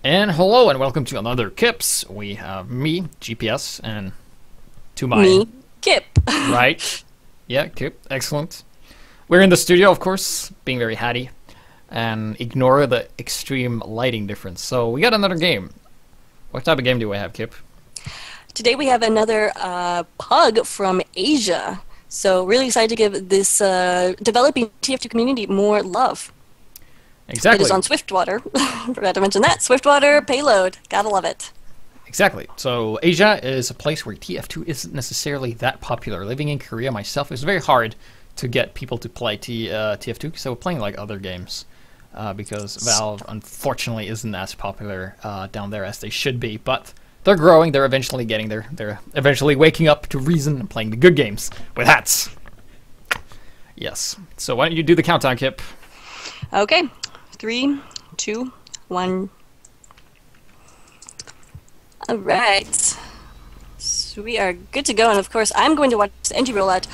And hello and welcome to another KiPS. We have me, GPS, and to my Me, Kip. right. Yeah, KiP, excellent. We're in the studio, of course, being very hatty, and ignore the extreme lighting difference. So we got another game. What type of game do we have, KiP? Today we have another pug from Asia. So really excited to give this developing TF2 community more love. Exactly. It is on Swiftwater. Forgot to mention that. Swiftwater payload. Gotta love it. Exactly. So Asia is a place where TF2 isn't necessarily that popular. Living in Korea myself, it's very hard to get people to play TF2 because they were playing like other games. Because Valve, unfortunately, isn't as popular down there as they should be. But they're growing. They're eventually getting there. They're eventually waking up to reason and playing the good games with hats. Yes. So why don't you do the countdown, KiP? Okay. 3, 2, 1. All right. So we are good to go. And of course, I'm going to watch the entry rollout.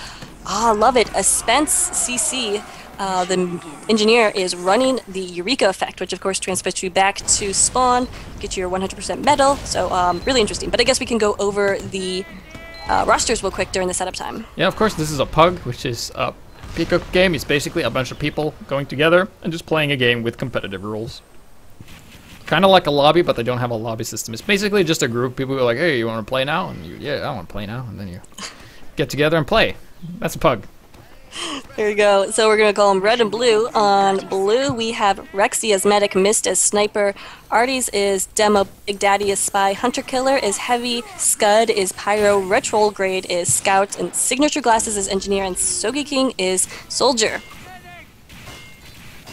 Ah, love it. A Spence CC. The engineer is running the Eureka effect, which of course transfers you back to spawn, get your 100% medal, so really interesting. But I guess we can go over the rosters real quick during the setup time. Yeah, of course, this is a pug, which is a Peacock game. It's basically a bunch of people going together and just playing a game with competitive rules. Kind of like a lobby, but they don't have a lobby system. It's basically just a group of people who are like, hey, you want to play now? And you, yeah, I want to play now. And then you get together and play. That's a pug. There we go. So we're going to call them red and blue. On blue, we have Rexy as medic, Mist as sniper, Arties is demo, Big Daddy is spy, Hunter Killer is heavy, Scud is pyro, Retrograde is scout, and Signature Glasses is engineer, and Sogi King is soldier.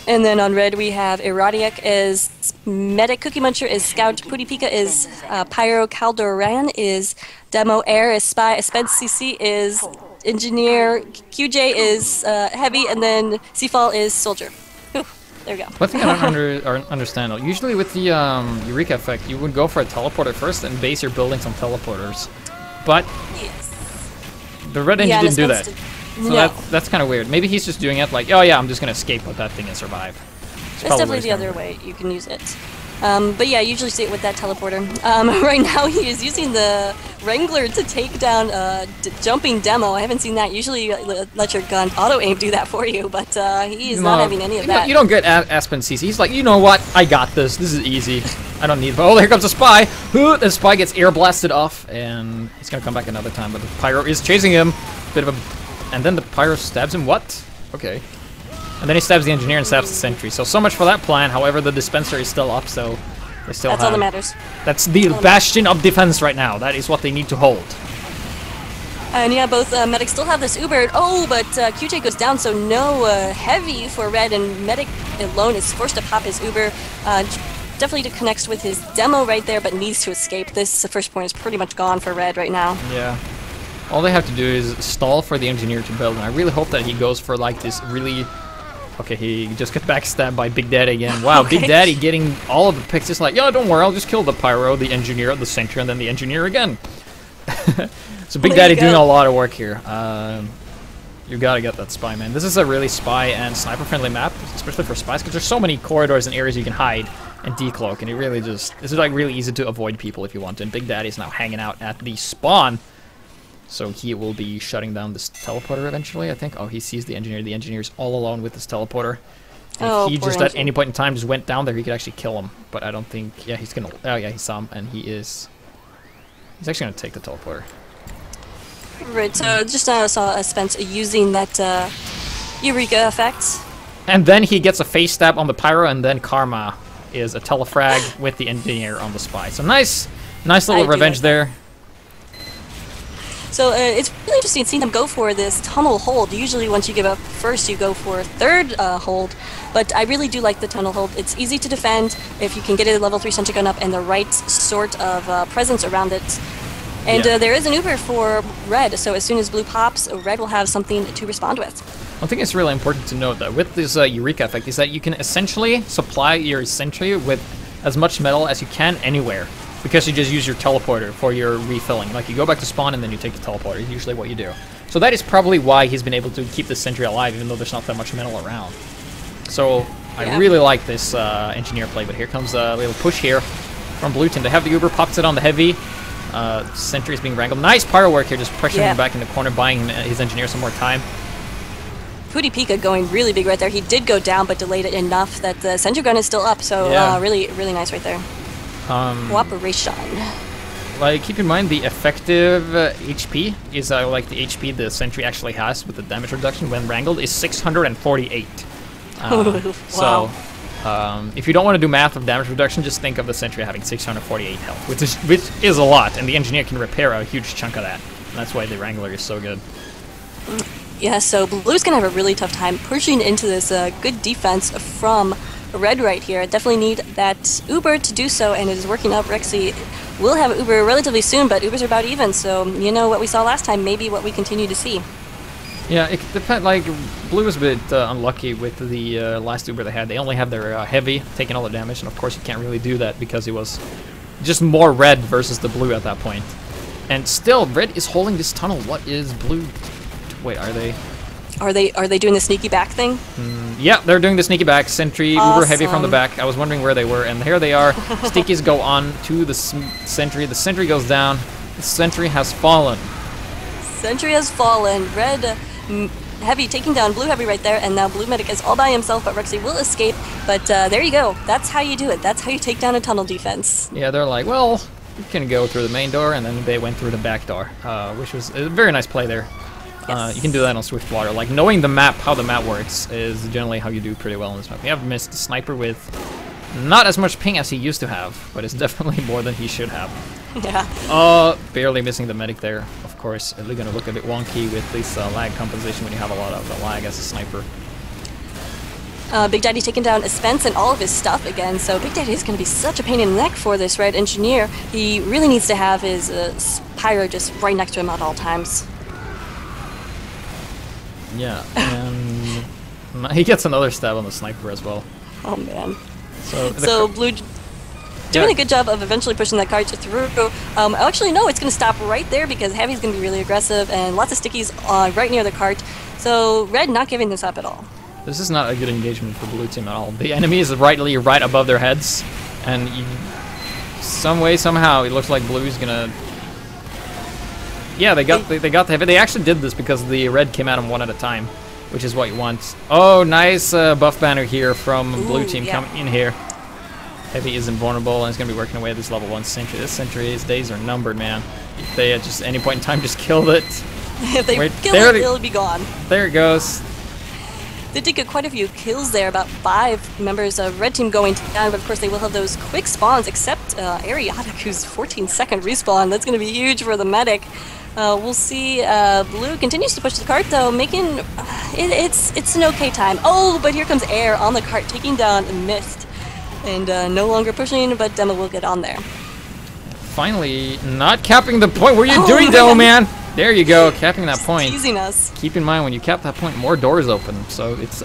And then on red, we have Erodiac is medic, Cookie Muncher is scout, Pooty Pika is pyro, Caldoran is demo, Air is spy, Spence CC is engineer, QJ is heavy, and then Seafall is soldier. Whew, there we go. One thing I don't understand, though, usually with the Eureka effect, you would go for a teleporter first and base your buildings on teleporters. But Yes. the red engine didn't do that. So No. that's kind of weird. Maybe he's just doing it like, oh yeah, I'm just going to escape with that thing and survive. That's definitely the other way you can use it. But yeah, I usually see it with that teleporter. Right now he is using the Wrangler to take down jumping demo. I haven't seen that. Usually you let your gun auto-aim do that for you, but he is not having any of that. You don't get Aspen CC. He's like, you know what? I got this. This is easy. I don't need... Oh, here comes a spy. The spy gets air blasted off, and he's going to come back another time, but the pyro is chasing him. Bit of a... And then the pyro stabs him. What? Okay. And then he stabs the engineer and stabs the sentry. So much for that plan. However, the dispenser is still up, so they still That's all that matters. That's the bastion of defense right now. That is what they need to hold. And yeah, both medics still have this Uber. Oh, but QJ goes down, so no heavy for red, and medic alone is forced to pop his Uber. Definitely connects with his demo right there, but needs to escape. This first point is pretty much gone for red right now. Yeah. All they have to do is stall for the engineer to build, and I really hope that he goes for like this really... Okay, he just got backstabbed by Big Daddy again. Wow, okay. Big Daddy getting all of the picks. Just like, yeah, don't worry, I'll just kill the pyro, the engineer, the sentry, and then the engineer again. So Big Daddy doing a lot of work here. You gotta get that spy, man. This is a really spy and sniper-friendly map, especially for spies, because there's so many corridors and areas you can hide and decloak, and it really just... This is like really easy to avoid people if you want to, and Big Daddy's now hanging out at the spawn. So he will be shutting down this teleporter eventually, I think. Oh, he sees the engineer. The engineer's all alone with this teleporter. And if he just at any point in time just went down there, he could actually kill him. But I don't think... Yeah, he's gonna... Oh, yeah, he saw him, and he is... He's actually gonna take the teleporter. Right, so just now I saw Spence using that Eureka effect. And then he gets a face stab on the pyro, and then Karma is a telefrag with the engineer on the spy. So nice little revenge there. So it's really interesting seeing them go for this tunnel hold. Usually once you give up first, you go for a third hold. But I really do like the tunnel hold. It's easy to defend if you can get a level 3 sentry gun up and the right sort of presence around it. And there is an Uber for red, so as soon as blue pops, red will have something to respond with. One thing that's really important to note, though, with this Eureka effect is that you can essentially supply your sentry with as much metal as you can anywhere. Because you just use your teleporter for your refilling. Like, you go back to spawn and then you take the teleporter. It's usually what you do. So that is probably why he's been able to keep the sentry alive, even though there's not that much metal around. So I really like this engineer play, but here comes a little push here from blue team. They have the Uber, pops it on the heavy. Sentry is being wrangled. Nice pyro work here, just pressuring him back in the corner, buying him, his engineer some more time. Pika going really big right there. He did go down, but delayed it enough that the sentry gun is still up. So really, really nice right there. Cooperation. Like, keep in mind the effective HP is like the HP the sentry actually has with the damage reduction when wrangled is 648. Wow. So, if you don't want to do math of damage reduction, just think of the sentry having 648 health, which is a lot, and the engineer can repair a huge chunk of that. And that's why the Wrangler is so good. Yeah, so blue's gonna have a really tough time pushing into this good defense from red right here. Definitely need that Uber to do so, and it is working out. Rexy will have Uber relatively soon, but Ubers are about even, so you know what we saw last time, maybe what we continue to see. Yeah, it depends. Like, blue was a bit unlucky with the last Uber they had. They only have their heavy taking all the damage, and of course you can't really do that because it was just more red versus the blue at that point. And still, red is holding this tunnel. What is blue? Wait, are they? Are they doing the sneaky back thing? Yeah, they're doing the sneaky back. Sentry, Uber heavy from the back. I was wondering where they were, and here they are. Stickies go on to the sentry. The sentry goes down. The sentry has fallen. Sentry has fallen. Red heavy taking down blue heavy right there, and now blue medic is all by himself, but Rexy will escape. But there you go. That's how you do it. That's how you take down a tunnel defense. Yeah, they're like, well, you can go through the main door, and then they went through the back door, which was a very nice play there. You can do that on Swiftwater. Like, knowing the map, how the map works, is generally how you do pretty well on this map. We have missed the sniper with not as much ping as he used to have, but it's definitely more than he should have. Yeah. Barely missing the medic there. Of course, it's going to look a bit wonky with this lag compensation when you have a lot of lag as a sniper. Big Daddy taking down a Spence and all of his stuff again, so Big Daddy is going to be such a pain in the neck for this red engineer. He really needs to have his pyro just right next to him at all times. Yeah, and he gets another stab on the sniper as well. Oh man. So blue doing a good job of eventually pushing that cart through. Actually, no, it's going to stop right there because Heavy's going to be really aggressive and lots of stickies right near the cart. So red not giving this up at all. This is not a good engagement for blue team at all. The enemy is right above their heads, and some way, somehow, it looks like blue is going to... Yeah, they got the heavy. They actually did this because the red came at them one at a time, which is what you want. Oh, nice buff banner here from blue team coming in here. Heavy is invulnerable and it's going to be working away at this level 1 sentry. This sentry's days are numbered, man. If they at just any point in time just killed it. If they kill it, it'll be gone. There it goes. They did get quite a few kills there, about 5 members of red team going down, but of course they will have those quick spawns, except Ariatic, who's 14-second respawn. That's going to be huge for the medic. We'll see. Blue continues to push the cart, though, making it's an okay time. Oh, but here comes Air on the cart, taking down Mist, and no longer pushing, but Demo will get on there. Finally, not capping the point. What are you doing, Demo man? There you go, capping that point. Teasing us. Keep in mind, when you cap that point, more doors open, so it's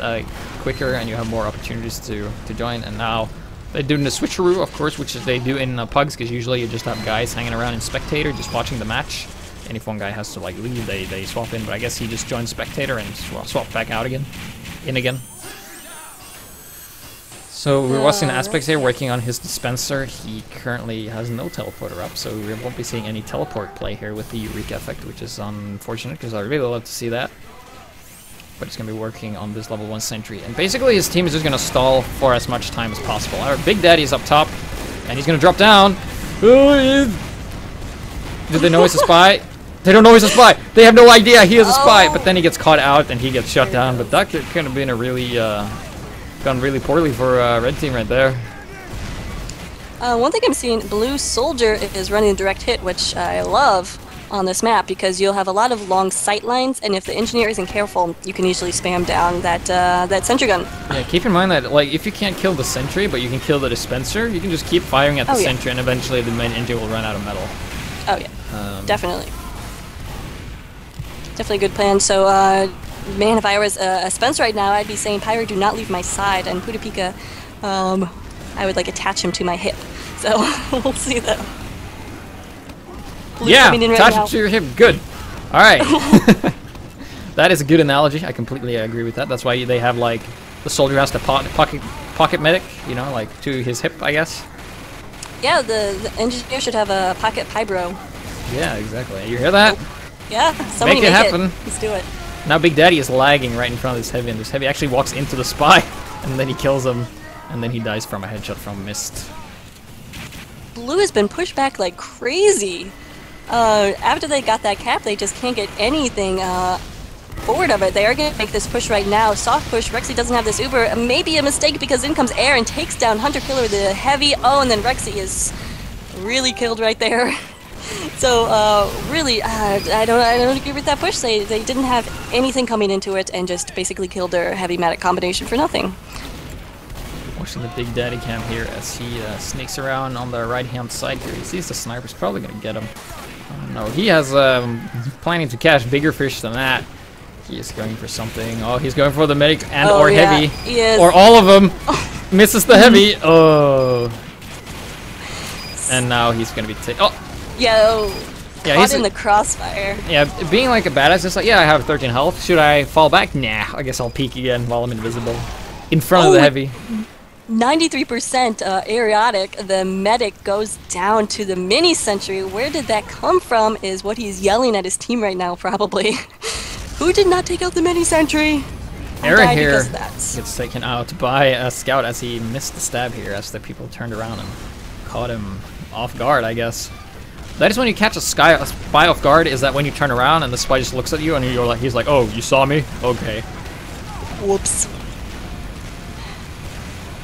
quicker and you have more opportunities to join. And now they're doing the switcheroo, of course, which they do in pugs, because usually you just have guys hanging around in spectator, just watching the match. And if one guy has to like leave, they swap in. But I guess he just joined spectator and swap back out again, in again. So we're watching Aspects here working on his dispenser. He currently has no teleporter up, so we won't be seeing any teleport play here with the Eureka effect, which is unfortunate because I really love to see that. But he's going to be working on this level 1 sentry. And basically his team is just going to stall for as much time as possible. Our Big Daddy is up top, and he's going to drop down. Did they know he's a spy? They don't know he's a spy. They have no idea he is a spy. But then he gets caught out and he gets shut down. But that could have been a really... gone really poorly for red team right there. One thing I'm seeing, Blue Soldier is running a direct hit, which I love on this map because you'll have a lot of long sight lines, and if the engineer isn't careful, you can easily spam down that sentry gun. Yeah, keep in mind that like if you can't kill the sentry, but you can kill the dispenser, you can just keep firing at the sentry, and eventually the main engine will run out of metal. Oh yeah, definitely. Definitely a good plan. So. Man, if I was a Spence right now, I'd be saying, Pyro, do not leave my side, and Pika, I would like attach him to my hip. So we'll see though. Yeah, attach him to your hip. Good. All right. That is a good analogy. I completely agree with that. That's why they have like the soldier has the pocket medic, you know, like to his hip, I guess. Yeah, the engineer should have a pocket pybro. Yeah, exactly. You hear that? Yeah, somebody Make it happen. Let's do it. Now Big Daddy is lagging right in front of this heavy, and this heavy actually walks into the spy, and then he kills him, and then he dies from a headshot from mist. Blue has been pushed back like crazy. After they got that cap, they just can't get anything forward of it. They are going to make this push right now. Soft push. Rexy doesn't have this Uber. Maybe a mistake because in comes Air and takes down Hunter Killer with the heavy. Oh, and then Rexy is really killed right there. So really, I don't agree with that push. They didn't have anything coming into it and just basically killed their heavy medic combination for nothing. Watching the Big Daddy cam here as he sneaks around on the right-hand side here. He sees the sniper's probably gonna get him. No, he has planning to catch bigger fish than that. He is going for something. Oh, he's going for the medic and or yeah, heavy, he is. or all of them. Misses the heavy. Oh, and now he's gonna be oh. Yo, Yeah, caught in the crossfire. Yeah, being like a badass, just like, yeah, I have 13 health. Should I fall back? Nah, I guess I'll peek again while I'm invisible. In front of the heavy. 93% aerotic. The medic goes down to the mini sentry. Where did that come from is what he's yelling at his team right now, probably. Who did not take out the mini sentry? Aaron here gets taken out by a scout as he missed the stab here as the people turned around and caught him off guard, I guess. That is when you catch a spy off guard, is that when you turn around and the spy just looks at you and you're like, he's like, oh, you saw me? Okay. Whoops.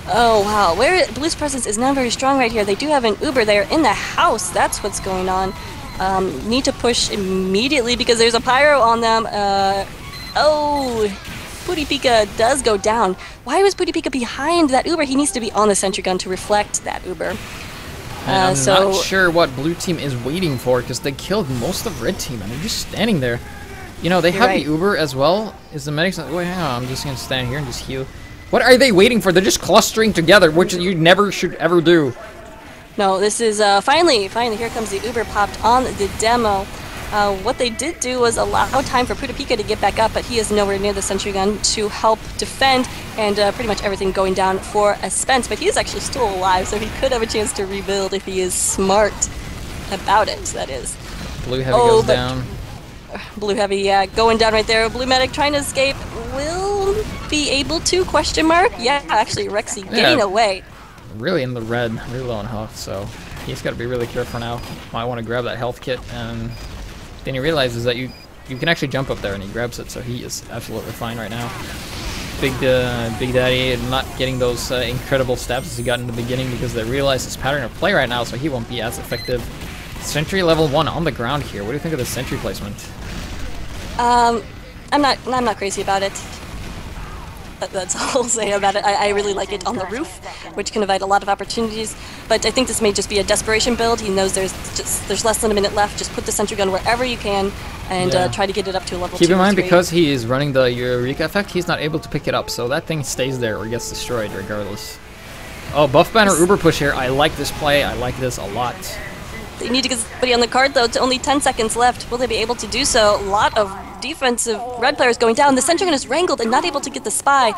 Oh, wow. Blue's presence is not very strong right here. They do have an Uber there in the house. That's what's going on. Need to push immediately because there's a pyro on them. Oh, Pooty Pika does go down. Why was Pooty Pika behind that Uber? He needs to be on the sentry gun to reflect that Uber. I'm not sure what blue team is waiting for because they killed most of red team and they're just standing there. You know, they have the Uber as well. Is the medics like, wait, hang on, I'm just going to stand here and just heal. What are they waiting for? They're just clustering together, which you never should ever do. No, this is finally, here comes the Uber popped on the demo. What they did do was allow time for Putapika to get back up, but he is nowhere near the sentry gun to help defend, and pretty much everything going down for a Spence. But he is actually still alive, so he could have a chance to rebuild if he is smart about it, that is. Blue Heavy goes down. Blue Heavy, yeah, going down right there. Blue Medic trying to escape. Will be able to, question mark? Yeah, actually, Rexy getting away. Really in the red, really low on health, so he's got to be really careful now. Might want to grab that health kit, and then he realizes that you can actually jump up there, and he grabs it, so he is absolutely fine right now. Big Daddy not getting those incredible stabs as he got in the beginning because they realize his pattern of play right now, so he won't be as effective. Sentry level 1 on the ground here. What do you think of the sentry placement? I'm not crazy about it. That's all I'll say about it. I really like it on the roof, which can provide a lot of opportunities. But I think this may just be a desperation build. He knows there's less than a minute left. Just put the sentry gun wherever you can and try to get it up to a level 2 Keep in mind, or 3. because he is running the Eureka effect, he's not able to pick it up. So that thing stays there or gets destroyed regardless. Oh, Buff Banner Uber push here. I like this play. I like this a lot. They need to get somebody on the card, though, to only 10 seconds left. Will they be able to do so? A lot of defensive red players going down. The sentry gun is wrangled and not able to get the spy.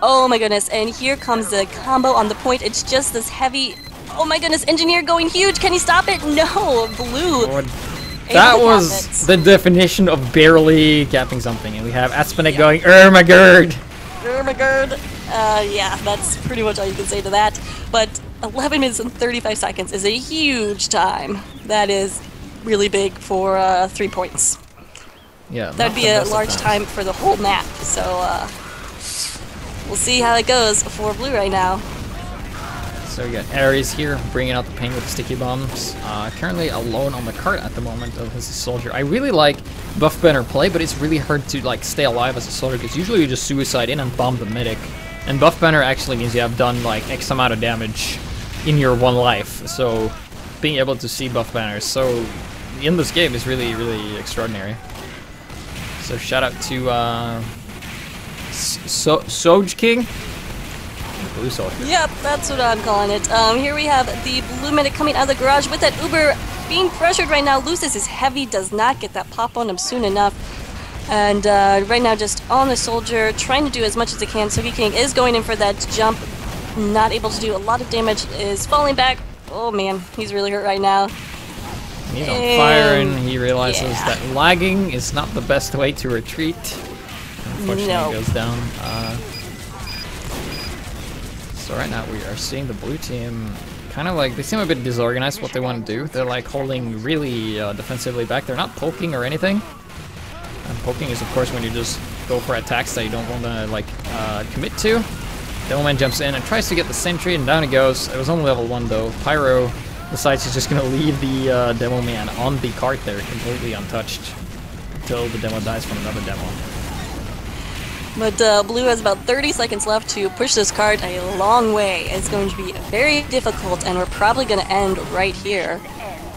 Oh my goodness, and here comes the combo on the point. It's just this heavy... Oh my goodness, Engineer going huge. Can he stop it? No, Blue. That was the definition of barely capping something. And we have Aspenek going, Ermagerd. Ermagerd. Yeah, that's pretty much all you can say to that. But 11 minutes and 35 seconds is a huge time. That is really big for 3 points. Yeah, that'd be a large time for the whole map. So we'll see how it goes for Blue right now. So we got Ares here bringing out the pain with the sticky bombs. Currently alone on the cart at the moment of his soldier. I really like Buff Banner play, but it's really hard to like stay alive as a soldier because usually you just suicide in and bomb the medic. And Buff Banner actually means you have done like X amount of damage in your one life. So being able to see Buff Banner so in this game is really, really extraordinary. So shout out to Soj King. Blue Soldier. Yep, that's what I'm calling it. Here we have the Blue Medic coming out of the garage with that Uber being pressured right now. Loses his heavy, does not get that pop on him soon enough. And right now just on the soldier, trying to do as much as he can. Suki King is going in for that jump, not able to do a lot of damage, is falling back. Oh man, he's really hurt right now. He's on fire and he realizes that lagging is not the best way to retreat. Unfortunately, he goes down. So right now we are seeing the blue team kind of like, they seem a bit disorganized what they want to do. They're like holding really defensively back. They're not poking or anything. And poking is of course when you just go for attacks that you don't want to like commit to. Devilman jumps in and tries to get the sentry and down it goes. It was only level 1 though. Pyro decides he's just going to leave the Devilman on the cart there completely untouched until the demo dies from another demo. But Blue has about 30 seconds left to push this cart a long way. It's going to be very difficult, and we're probably going to end right here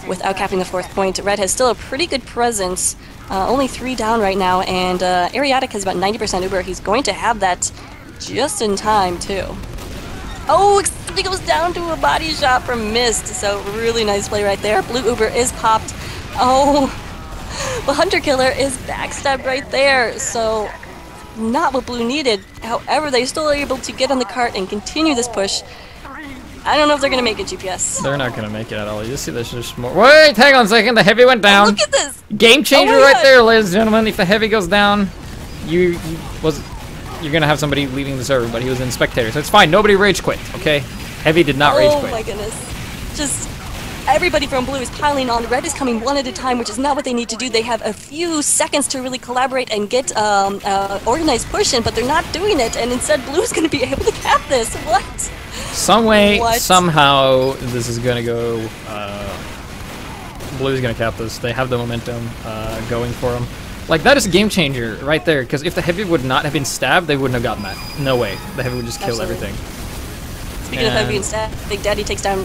without capping the 4th point. Red has still a pretty good presence, only 3 down right now, and Ariatic has about 90% Uber. He's going to have that just in time, too. Oh, except he goes down to a body shot from Mist, so really nice play right there. Blue Uber is popped. Oh, well, Hunter Killer is backstabbed right there, so not what Blue needed. However, they still are able to get on the cart and continue this push. I don't know if they're going to make it, GPS. They're not going to make it at all. You see there's just more. Wait, hang on a second. The heavy went down. Oh, look at this. Game changer right there, ladies and gentlemen. If the heavy goes down, you're going to have somebody leaving the server, but he was in spectator. So it's fine. Nobody rage quit, okay? Heavy did not rage quit. Oh my goodness. Just everybody from Blue is piling on. Red is coming one at a time, which is not what they need to do. They have a few seconds to really collaborate and get organized push in, but they're not doing it, and instead Blue is going to be able to cap this. What? Some way, somehow, this is going to go... Blue's going to cap this. They have the momentum going for them. Like, that is a game changer right there, because if the heavy would not have been stabbed, they wouldn't have gotten that. No way. The heavy would just kill everything. Speaking of heavy and stabbed, Big Daddy takes down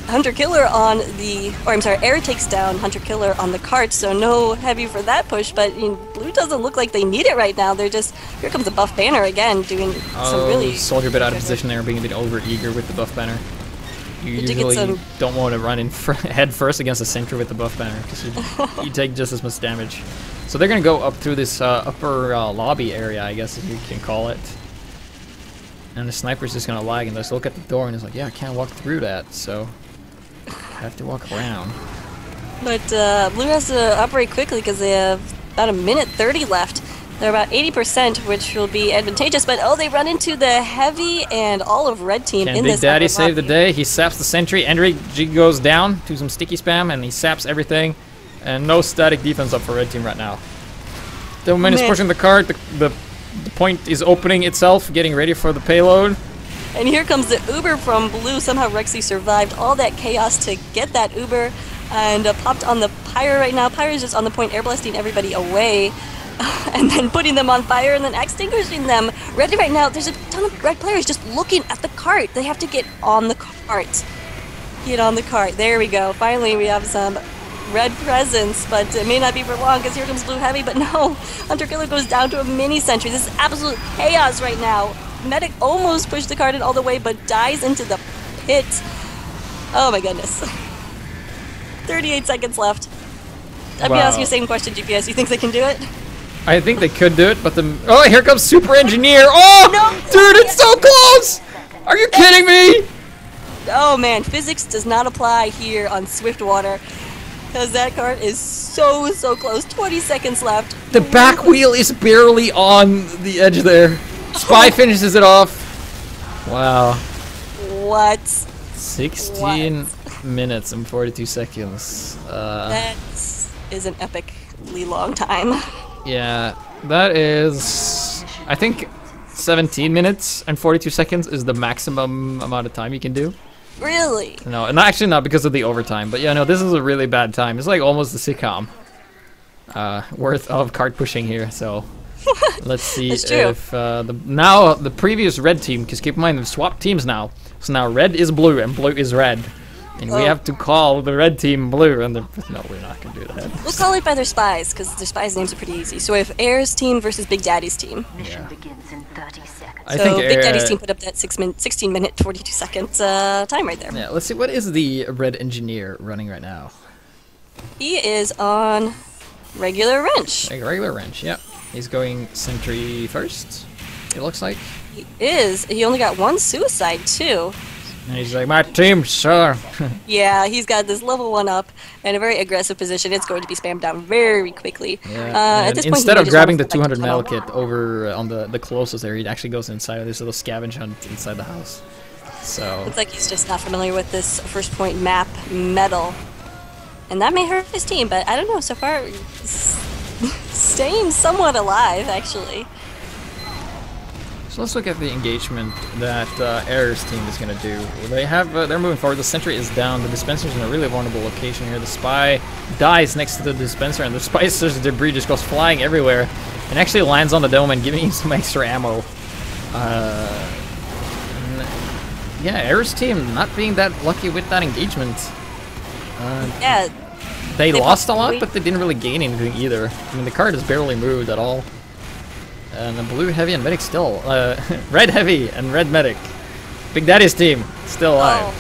Hunter Killer on the, or I'm sorry, Air takes down Hunter Killer on the cart, so no heavy for that push, but you know, Blue doesn't look like they need it right now. They're just, here comes the buff banner again, doing some really... Soldier a bit out of position there, being a bit over-eager with the buff banner. You usually don't want to run in head first against a sentry with the buff banner, because you take just as much damage. So they're going to go up through this upper lobby area, I guess if you can call it. And the sniper's just going to lag and just look at the door and it's like, yeah, I can't walk through that, so... I have to walk around. But Blue has to operate quickly because they have about 1:30 left. They're about 80%, which will be advantageous, but oh, they run into the heavy and all of Red Team in this. Big Daddy save the day? He saps the sentry, Energy goes down to some sticky spam, and he saps everything. And no static defense up for Red Team right now. Devilman is pushing the cart, the point is opening itself, getting ready for the payload. And here comes the Uber from Blue. Somehow Rexy survived all that chaos to get that Uber and popped on the Pyre right now. Pyre is just on the point, air blasting everybody away and then putting them on fire and then extinguishing them. Red right now, there's a ton of Red players just looking at the cart. They have to get on the cart. Get on the cart. There we go. Finally, we have some Red presence, but it may not be for long because here comes Blue Heavy. But no, Hunter Killer goes down to a mini sentry. This is absolute chaos right now. Medic almost pushed the cart in all the way, but dies into the pit. Oh my goodness. 38 seconds left. I'd be asking you the same question, GPS. You think they can do it? I think they could do it, but the... Oh, here comes Super Engineer! Oh! No, dude, it's so close! Are you kidding me? Oh man, physics does not apply here on Swiftwater. Because that cart is so close. 20 seconds left. The back wheel is barely on the edge there. Spy finishes it off. Wow. What? 16 minutes and 42 seconds. That is an epically long time. Yeah, that is... I think 17 minutes and 42 seconds is the maximum amount of time you can do. Really? No, and actually not because of the overtime. But yeah, no, this is a really bad time. It's like almost the sitcom worth of cart pushing here, so... Let's see if the previous Red team, because keep in mind they've swapped teams now. So now Red is Blue and Blue is Red. And we have to call the Red team Blue, and no, we're not going to do that. We'll call it by their spies, because their spies' names are pretty easy. So we have Air's team versus Big Daddy's team. Mission begins in 30 seconds. I think Big Daddy's team put up that 16-minute, 42-second time right there. Yeah, let's see, what is the Red Engineer running right now? He is on regular wrench. A regular wrench, yep. He's going sentry first, it looks like. He is. He only got one suicide, too. And he's like, my team, sir. Yeah, he's got this level 1 up and a very aggressive position. It's going to be spammed down very quickly. Yeah. At this point, instead he of just grabbing the wants to go back 200 to metal tunnel. kit over on the closest there, he actually goes inside of this little scavenge hunt inside the house. So Looks like he's just not familiar with this first point map metal. And that may hurt his team, but I don't know, so far staying somewhat alive, actually. So let's look at the engagement that Error's team is going to do. They're moving forward. The sentry is down. The dispenser's in a really vulnerable location here. The spy dies next to the dispenser, and the spy's debris just goes flying everywhere, and actually lands on the dome and giving him some extra ammo. Yeah, Error's team not being that lucky with that engagement. Yeah, They lost a lot, probably- but they didn't really gain anything either. I mean, the card has barely moved at all. And the blue heavy and medic still. Red heavy and red medic. Big Daddy's team still alive. Oh.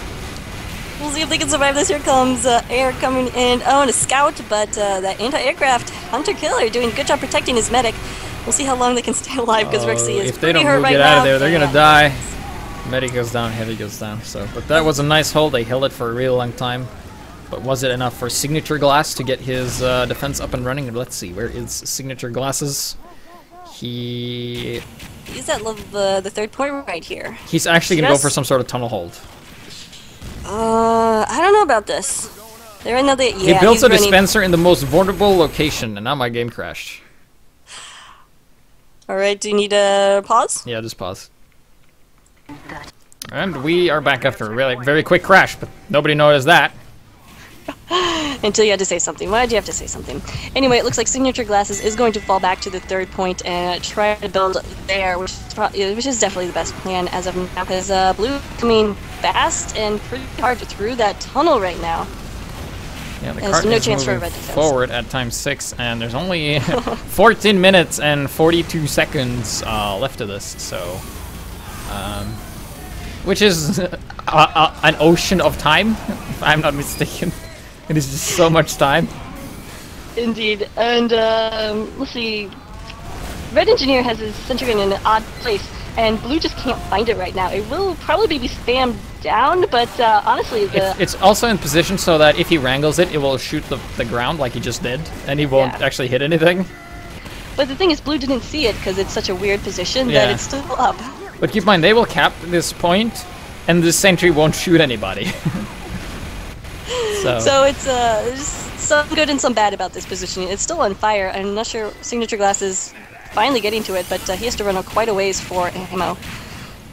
We'll see if they can survive this. Here comes air coming in. Oh, and a scout, but that anti-aircraft hunter-killer doing a good job protecting his medic. We'll see how long they can stay alive because Rexy is If they pretty don't hurt move, right get now. out of there, they're Yeah. gonna die. Medic goes down, heavy goes down. So, but that was a nice hold. They held it for a really long time. But was it enough for Signature Glass to get his defense up and running? Let's see, where is Signature Glasses? He's at the third point right here. actually gonna go Yes. for some sort of tunnel hold. I don't know about this. They're in the He built a dispenser in the most vulnerable location, and now my game crashed. All right, do you need a pause? Yeah, just pause. And we are back after a really very quick crash, but nobody noticed that. Until you had to say something. Why did you have to say something? Anyway, it looks like Signature Glasses is going to fall back to the third point and try to build there, which is definitely the best plan as of now, because blue coming fast and pretty hard through that tunnel right now. Yeah, the There's cart no is chance for a moving red defense. forward at ×6, and there's only 14 minutes and 42 seconds left of this, so... which is an ocean of time, if I'm not mistaken. It is just so much time. Indeed, and let's see. Red Engineer has his sentry gun in an odd place, and blue just can't find it right now. It will probably be spammed down, but honestly, It's also in position so that if he wrangles it, it will shoot the ground like he just did, and he won't Yeah. actually hit anything. But the thing is, blue didn't see it because it's such a weird position that Yeah. it's still up. But keep in mind, they will cap this point, and the sentry won't shoot anybody. So it's just some good and some bad about this positioning. It's still on fire. I'm not sure Signature Glass is finally getting to it, but he has to run quite a ways for ammo.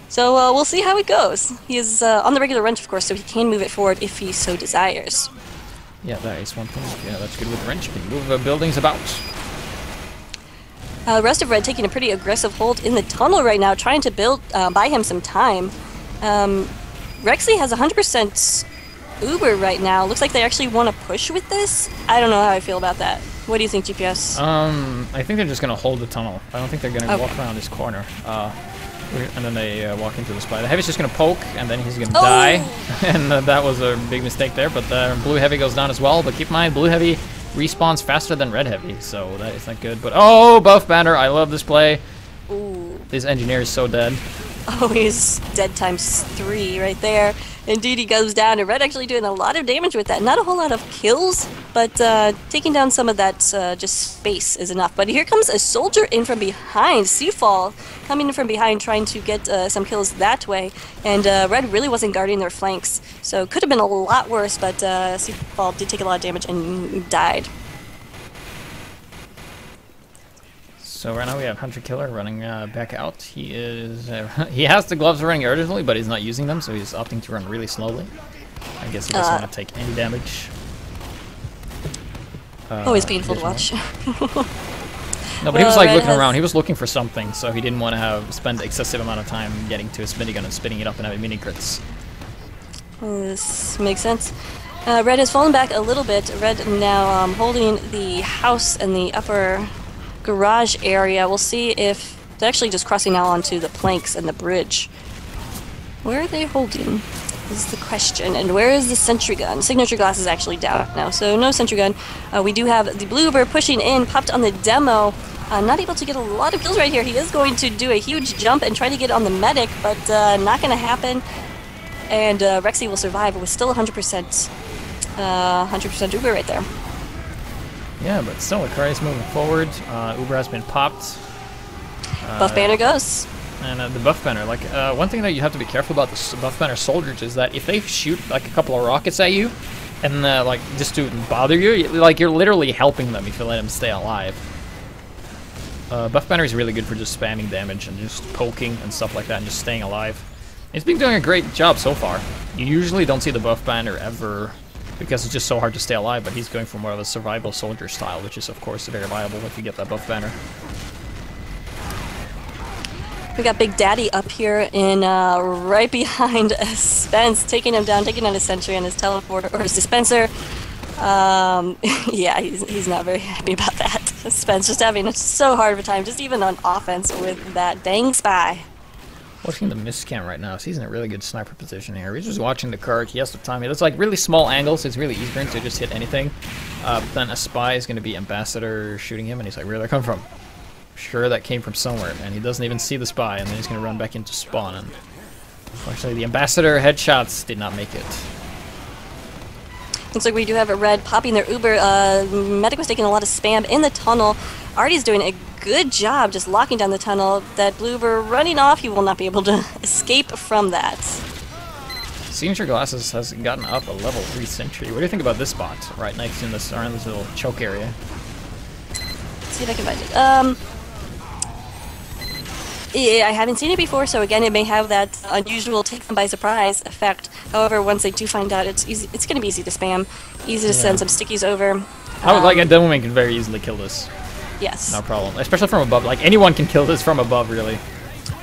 So we'll see how it goes. He is on the regular wrench, of course, so he can move it forward if he so desires. Yeah, that is one thing. Yeah, that's good with the wrench. Can move buildings about. Rest of Red taking a pretty aggressive hold in the tunnel right now, trying to buy him some time. Rexy has 100% Uber right now. Looks like they actually want to push with this. I don't know how I feel about that. What do you think, GPS? I think they're just gonna hold the tunnel. I don't think they're gonna walk around this corner. And then they walk into the spy. The heavy's just gonna poke, and then he's gonna die. And that was a big mistake there. But blue heavy goes down as well. But keep in mind, blue heavy respawns faster than red heavy, so that is not good. But oh, buff banner! I love this play. Ooh. This engineer is so dead. Oh, he's dead ×3 right there. Indeed, he goes down, and Red actually doing a lot of damage with that. Not a whole lot of kills, but taking down some of that just space is enough. But here comes a soldier in from behind. Seafall coming in from behind, trying to get some kills that way. And Red really wasn't guarding their flanks, so could have been a lot worse, but Seafall did take a lot of damage and died. So right now we have Hunter Killer running back out. He is he has the gloves running urgently, but he's not using them, so he's opting to run really slowly. I guess he doesn't want to take any damage. Always painful to watch. No, but he was like Red looking has- around. He was looking for something, so he didn't want to spend excessive amount of time getting to his minigun and spinning it up and having mini crits. This makes sense. Red has fallen back a little bit. Red now holding the house and the upper garage area. We'll see if they're actually just crossing now onto the planks and the bridge. Where are they holding? is the question. And where is the sentry gun? Signature glass is actually down now, so no sentry gun. We do have the blue Uber pushing in, popped on the demo. Not able to get a lot of kills right here. He is going to do a huge jump and try to get on the medic, but not going to happen. And Rexy will survive with still 100% Uber right there. Yeah, but still, the car is moving forward. Uber has been popped. Buff banner goes. And the buff banner, like, one thing that you have to be careful about the buff banner soldiers is that if they shoot, like, a couple of rockets at you, and, like, just to bother you, like, you're literally helping them if you let them stay alive. Buff banner is really good for just spamming damage and just poking and stuff like that and just staying alive. It's been doing a great job so far. You usually don't see the buff banner ever because it's just so hard to stay alive, but he's going for more of a survival soldier style, which is, of course, very viable if you get that buff banner. We got Big Daddy up here in right behind Spence, taking him down, taking out his sentry and his teleporter, or his dispenser. Yeah, he's not very happy about that. Spence just having so hard of a time, just even on offense with that dang spy. Watching the miss cam right now, so he's in a really good sniper position here. He's just watching the card. He has the time. It's like really small angles. It's really easy for him to just hit anything. But then a spy is going to be Ambassador shooting him, and he's like, where did that come from? Sure, that came from somewhere, and he doesn't even see the spy, and then he's going to run back into spawn. And unfortunately, the Ambassador headshots did not make it. Looks like we do have a red popping their Uber. Medic was taking a lot of spam in the tunnel. Artie's doing a good job just locking down the tunnel. That blue Uber running off, he will not be able to escape from that. Signature Glasses has gotten up a level 3 sentry. What do you think about this spot? Right next in this, around this little choke area. Let's see if I can find it. Yeah, I haven't seen it before, so again, it may have that unusual take them by surprise effect. However, once they do find out, it's easy. It's going to be easy to spam, easy to send some stickies over. I would like a Devilman can very easily kill this. Yes. No problem, especially from above. Like anyone can kill this from above, really.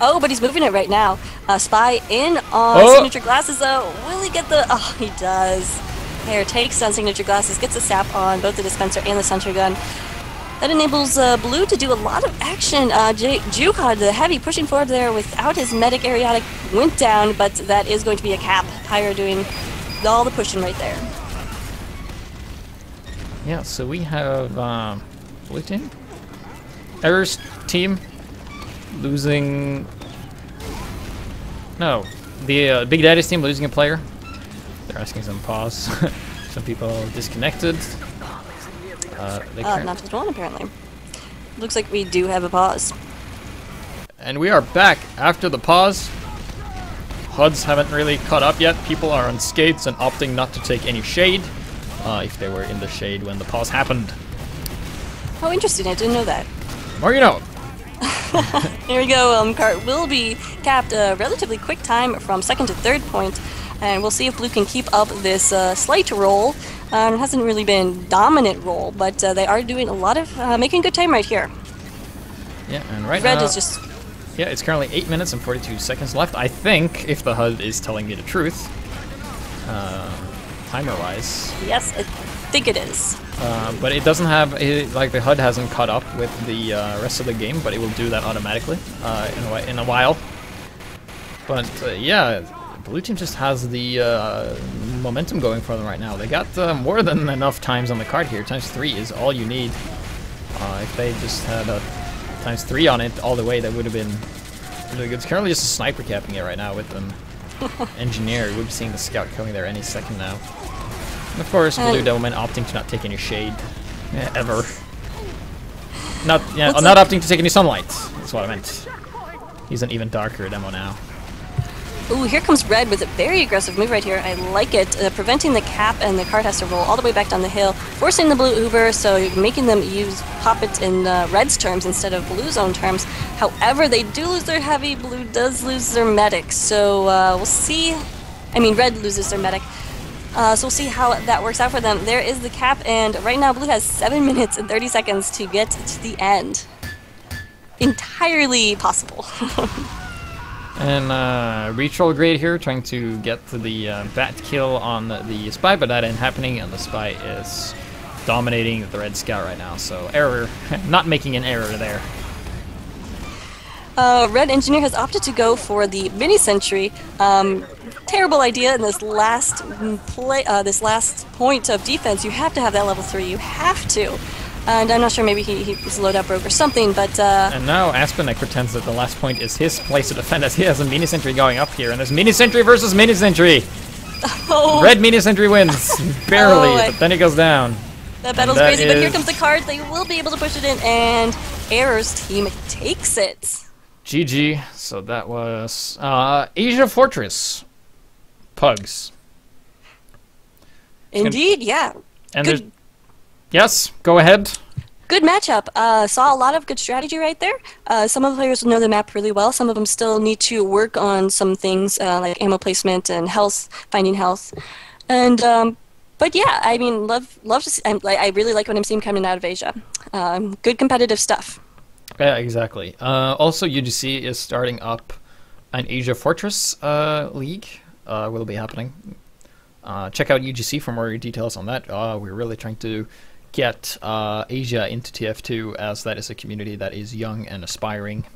Oh, but he's moving it right now. Spy in on Signature Glasses, though. Will he get the... Oh, he does. Hair takes on Signature Glasses, gets a sap on both the dispenser and the sentry gun. That enables Blue to do a lot of action. Jukad, the heavy, pushing forward there without his medic Ariotic, went down, but that is going to be a cap. Pyre doing all the pushing right there. Yeah, so we have Blue team? Error's team losing... No, the Big Daddy's team losing a player. They're asking some pause. Some people disconnected. Not just one, apparently. Looks like we do have a pause. And we are back after the pause. HUDs haven't really caught up yet. People are on skates and opting not to take any shade. If they were in the shade when the pause happened. Oh, interesting. I didn't know that. More you know. Here we go. Cart will be capped a relatively quick time from second to third point. And we'll see if Blue can keep up this slight roll. It hasn't really been dominant roll, but they are doing a lot of making good time right here. Yeah, and right Red now... is just... Yeah, it's currently 8 minutes and 42 seconds left. I think, if the HUD is telling me the truth, timer-wise. Yes, I think it is. But it doesn't have... like, the HUD hasn't caught up with the rest of the game, but it will do that automatically in a while. But, yeah... Blue team just has the momentum going for them right now. They got more than enough times on the card here. ×3 is all you need. If they just had a ×3 on it all the way, that would have been really good. It's currently just a sniper capping it right now with an engineer. We'll be seeing the scout coming there any second now. And of course, Blue Devilman opting to not take any shade. Ever. Not opting to take any sunlight. That's what I meant. He's an even darker demo now. Ooh, here comes Red with a very aggressive move right here. I like it. Preventing the cap, and the cart has to roll all the way back down the hill, forcing the Blue Uber, so making them use pop it in Red's terms instead of Blue's own terms. However, they do lose their heavy. Blue does lose their medic, so we'll see. I mean, Red loses their medic. So we'll see how that works out for them. There is the cap, and right now Blue has 7 minutes and 30 seconds to get to the end. Entirely possible. And retrograde here, trying to get to the bat kill on the spy, but that ain't happening, and the spy is dominating the red scout right now. So error, not making an error there. Red Engineer has opted to go for the mini sentry. Terrible idea in this last this last point of defense. You have to have that level 3. You have to. And I'm not sure, maybe his loadout broke or something, but... And now Aspenek pretends that the last point is his place to defend, as he has a mini sentry going up here, and there's mini sentry versus mini sentry. Oh. Red mini sentry wins, barely, but then he goes down. That battle's crazy, but here comes the card. They will be able to push it in, and Error's team takes it. GG. So that was Asiafortress. Pugs. Indeed, yeah. And there's... Yes, go ahead. Good matchup. Saw a lot of good strategy right there. Some of the players know the map really well. Some of them still need to work on some things like ammo placement and health, finding health. And but yeah, I mean, love to see. I really like what I'm seeing coming out of Asia. Good competitive stuff. Yeah, exactly. Also, UGC is starting up an Asiafortress league. Will be happening. Check out UGC for more details on that. We're really trying to get Asia into TF2, as that is a community that is young and aspiring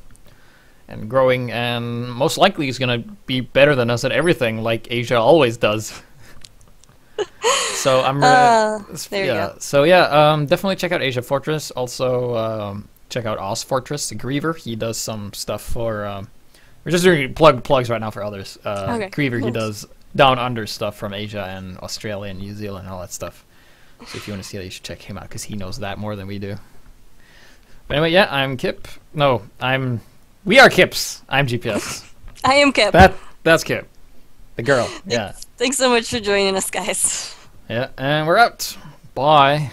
and growing, and most likely is going to be better than us at everything, like Asia always does. So I'm definitely check out Asiafortress. Also check out Asiafortress, Griever. He does some stuff for we're just doing plugs right now for others. Okay, Griever, cool. he does down under stuff from Asia and Australia and New Zealand and all that stuff. So if you want to see that, you should check him out, because he knows that more than we do. But anyway, yeah, I'm Kip. No, we are KiPS. I'm GPS. I am Kip. That's Kip. The girl. Yeah. Thanks so much for joining us, guys. Yeah, and we're out. Bye.